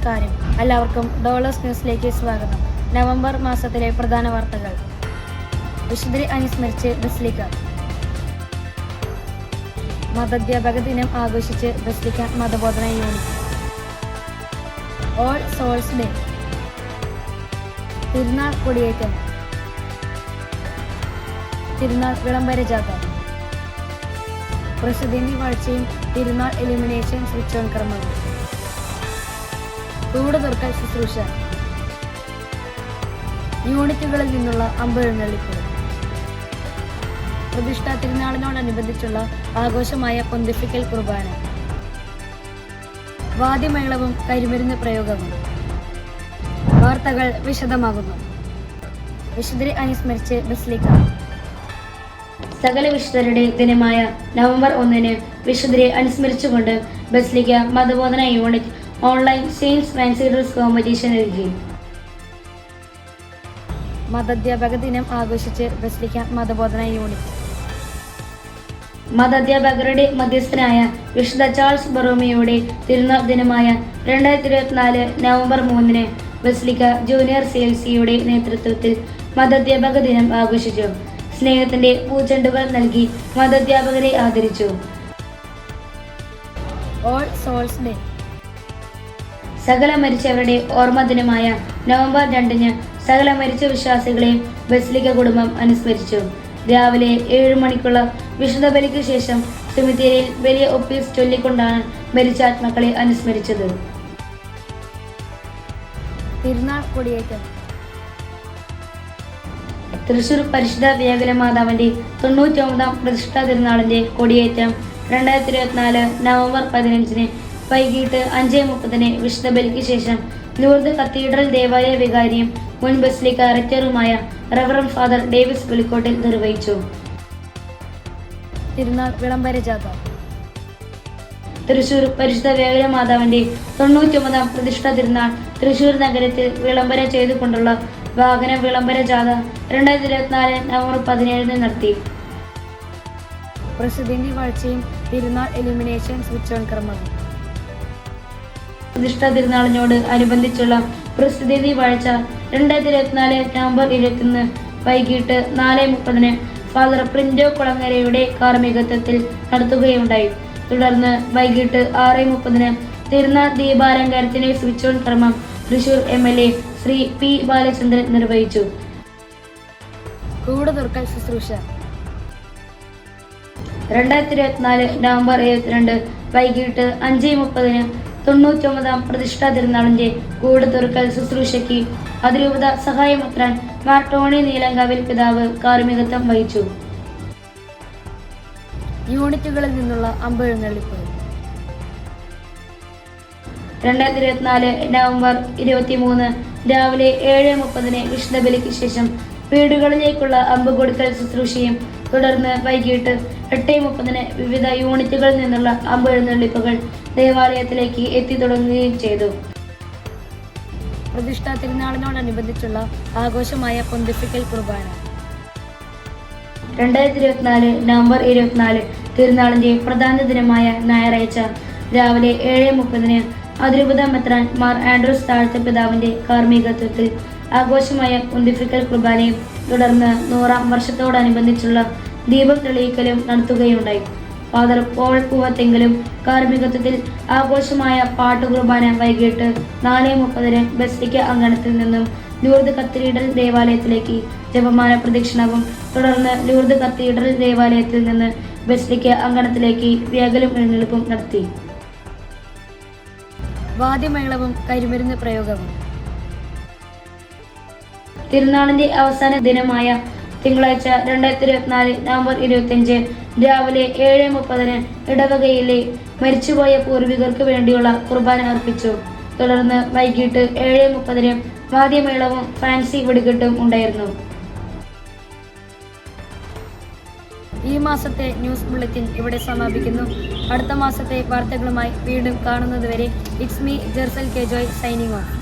നമസ്കാരം, എല്ലാവർക്കും ഡോളേഴ്സ് ന്യൂസിലേക്ക് സ്വാഗതം. നവംബർ മാസത്തിലെ പ്രധാന വാർത്തകൾ. വിശുദ്ധരെ അനുസ്മരിച്ച് ബസിലിക്ക. മതാധ്യാപക ദിനം ആഘോഷിച്ച് ബസിലിക്ക മതബോധന യൂണിറ്റ്. All souls day. തിരുനാൾ കൊടിയേറ്റം. തിരുനാൾ വിളംബര ജാഥ. പ്രസിദ്ധി വാഴ്ചയും തിരുനാൾ എലിമിനേഷൻ സ്വിച്ച് ഓൺ കർമ്മവും. കൂട് തുറക്കൽ ശുശ്രൂഷ. യൂണിറ്റുകളിൽ നിന്നുള്ള അമ്പെഴുന്നള്ളിപ്പ്. പ്രതിഷ്ഠാ തിരുനാളിനോടനുബന്ധിച്ചുള്ള ആഘോഷമായ പൊന്തിഫിക്കൽ കുർബാന. വാദ്യമേളവും കരിമരുന്ന് പ്രയോഗവും. വാർത്തകൾ വിശദമാകുന്നു. വിശുദ്ധരെ അനുസ്മരിച്ച് ബസിലിക്ക. സകല വിശുദ്ധരുടെ ദിനമായ നവംബർ 1 വിശുദ്ധരെ അനുസ്മരിച്ചുകൊണ്ട് ബസിലിക്ക മതബോധന unit online saints fancy competition ഒരുക്കി. മതാധ്യാപക ദിനം ആഘോഷിച്ച് ബസിലിക്ക മതബോധന യൂണിറ്റ്. മതാധ്യാപകരുടെ മധ്യസ്ഥനായ വിശുദ്ധ ചാൾസ് ബൊറോമിയോയുടെ തിരുനാൾ ദിനമായ 2024 നവംബർ 3 ബസിലിക്ക ജൂനിയർ CLCയുടെ നേതൃത്വത്തിൽ മതാധ്യാപക ദിനം ആഘോഷിച്ചു. സ്നേഹത്തിന്റെ പൂച്ചെണ്ടുകൾ നൽകി മതാധ്യാപകരെ ആദരിച്ചു. All souls day. സകല മരിച്ചവരുടെ ഓർമ്മ ദിനമായ നവംബർ 2 സകല മരിച്ച വിശ്വാസികളെയും ബസിലിക്ക കുടുംബം അനുസ്മരിച്ചു. രാവിലെ 7 മണിക്കുള്ള വിശുദ്ധ ബലിക്ക് ശേഷം സെമിത്തേരിയിൽ വലിയ ഒപ്പീസ് ചൊല്ലിക്കൊണ്ടാണ് മരിച്ച ആത്മാക്കളെ അനുസ്മരിച്ചത്. തിരുനാൾ കൊടിയേറ്റം. തൃശൂർ പരിശുദ്ധ വ്യാകുല മാതാവിന്റെ 99ാം പ്രതിഷ്ഠാ തിരുനാളിന്റെ കൊടിയേറ്റം 2024 നവംബർ 15 വൈകിട്ട് 5:30 വിശുദ്ധ ബലിക്ക് ശേഷം ലൂർദ് കത്തീഡ്രൽ ദേവാലയ വികാരിയും മുൻ ബസിലിക്ക റെക്ടറുമായ റവറന്റ് ഫാദർ ഡേവിസ് പുലിക്കോട്ടിൽ നിർവഹിച്ചു. തിരുനാൾ വിളംബര ജാഥ. തൃശൂർ പരിശുദ്ധ വ്യാകുല മാതാവിന്റെ 99ാം പ്രതിഷ്ഠാ തിരുനാൾ തൃശൂർ നഗരത്തിൽ വിളംബരം ചെയ്തുകൊണ്ടുള്ള വാഹന വിളംബര ജാഥ 2024 നവംബർ 17 നടത്തി. പ്രസിദ്ധി വാഴ്ചയും തിരുനാൾ എലിമിനേഷൻ സ്വിച്ച് ഓൺ കർമ്മവും. പ്രതിഷ്ഠാ തിരുനാളിനോട് അനുബന്ധിച്ചുള്ള പ്രസിദ്ധി വാഴ്ച 2024 നവംബർ 21 വൈകിട്ട് 4:30 ഫാദർ പ്രിന്റോ കുളങ്ങരയുടെ കാർമ്മികത്വത്തിൽ നടത്തുകയുണ്ടായി. തുടർന്ന് വൈകിട്ട് 6:30 തിരുനാൾ ദീപാലങ്കാരത്തിന്റെ സ്വിച്ച് ഓൺ കർമ്മം തൃശൂർ MLA ശ്രീ P ബാലചന്ദ്രൻ നിർവഹിച്ചു. കൂട് തുറക്കൽ ശുശ്രൂഷ. 2024 നവംബർ 22 വൈകിട്ട് 5:30 99ാം പ്രതിഷ്ഠാ തിരുനാളിന്റെ കൂട് തുറക്കൽ ശുശ്രൂഷയ്ക്ക് അതിരൂപത സഹായമെത്രാൻ മാർ ടോണി നീലങ്കാവിൽ പിതാവ് കാർമ്മികത്വം വഹിച്ചു. യൂണിറ്റുകളിൽ നിന്നുള്ള അമ്പെഴുന്നള്ളിപ്പ്. 2024 നവംബർ 23 രാവിലെ 7:30 വിശുദ്ധ ബലിക്ക് ശേഷം വീടുകളിലേക്കുള്ള അമ്പ് കൊടുക്കൽ ശുശ്രൂഷയും തുടർന്ന് വൈകിട്ട് 8:30 വിവിധ യൂണിറ്റുകളിൽ നിന്നുള്ള അമ്പെഴുന്നള്ളിപ്പുകൾ ദേവാലയത്തിലേക്ക് എത്തിത്തുടങ്ങുകയും ചെയ്തു. പ്രതിഷ്ഠാ തിരുനാളിനോടനുബന്ധിച്ചുള്ള ആഘോഷമായ പൊന്തിഫിക്കൽ കുർബാന. 2024 നവംബർ 24 തിരുനാളിന്റെ പ്രധാന ദിനമായ ഞായറാഴ്ച രാവിലെ 7:30 അതിരൂപത മെത്രാൻ മാർ ആൻഡ്രൂസ് താഴത്തെ പിതാവിന്റെ കാർമ്മികത്വത്തിൽ ആഘോഷമായ പൊന്തിഫിക്കൽ കുർബാനയും തുടർന്ന് 100ാം വർഷത്തോടനുബന്ധിച്ചുള്ള ദീപം തെളിയിക്കലും നടത്തുകയുണ്ടായി. ഫാദർ പോൾ പൂവത്തെങ്കിലും കാർമ്മികത്വത്തിൽ ആഘോഷമായ പാട്ടുകുർബാന വൈകിട്ട് 4:30 ബസിലിക്ക അങ്കണത്തിൽ നിന്നും ലൂർദ് കത്തീഡ്രൽ ദേവാലയത്തിലേക്ക് ജപമാല പ്രദക്ഷിണവും തുടർന്ന് ലൂർദ് കത്തീഡ്രൽ ദേവാലയത്തിൽ നിന്ന് ബസിലിക്ക അങ്കണത്തിലേക്ക് വ്യാകുലം എഴുന്നള്ളിപ്പും നടത്തി. വാദ്യമേളവും കരിമരുന്ന് പ്രയോഗവും. തിരുനാളിന്റെ അവസാന ദിനമായ തിങ്കളാഴ്ച 2024 നവംബർ 25 രാവിലെ 7:30 ഇടവകയിലെ മരിച്ചുപോയ പൂർവികർക്ക് വേണ്ടിയുള്ള കുർബാന അർപ്പിച്ചു. തുടർന്ന് വൈകിട്ട് 7:30 വാദ്യമേളവും ഫാൻസി വെടിക്കെട്ടും ഉണ്ടായിരുന്നു. ഈ മാസത്തെ ന്യൂസ് ബുള്ളറ്റിൻ ഇവിടെ സമാപിക്കുന്നു. അടുത്ത മാസത്തെ വാർത്തകളുമായി വീണ്ടും കാണുന്നതുവരെ it's me Jersal K Joy signing of.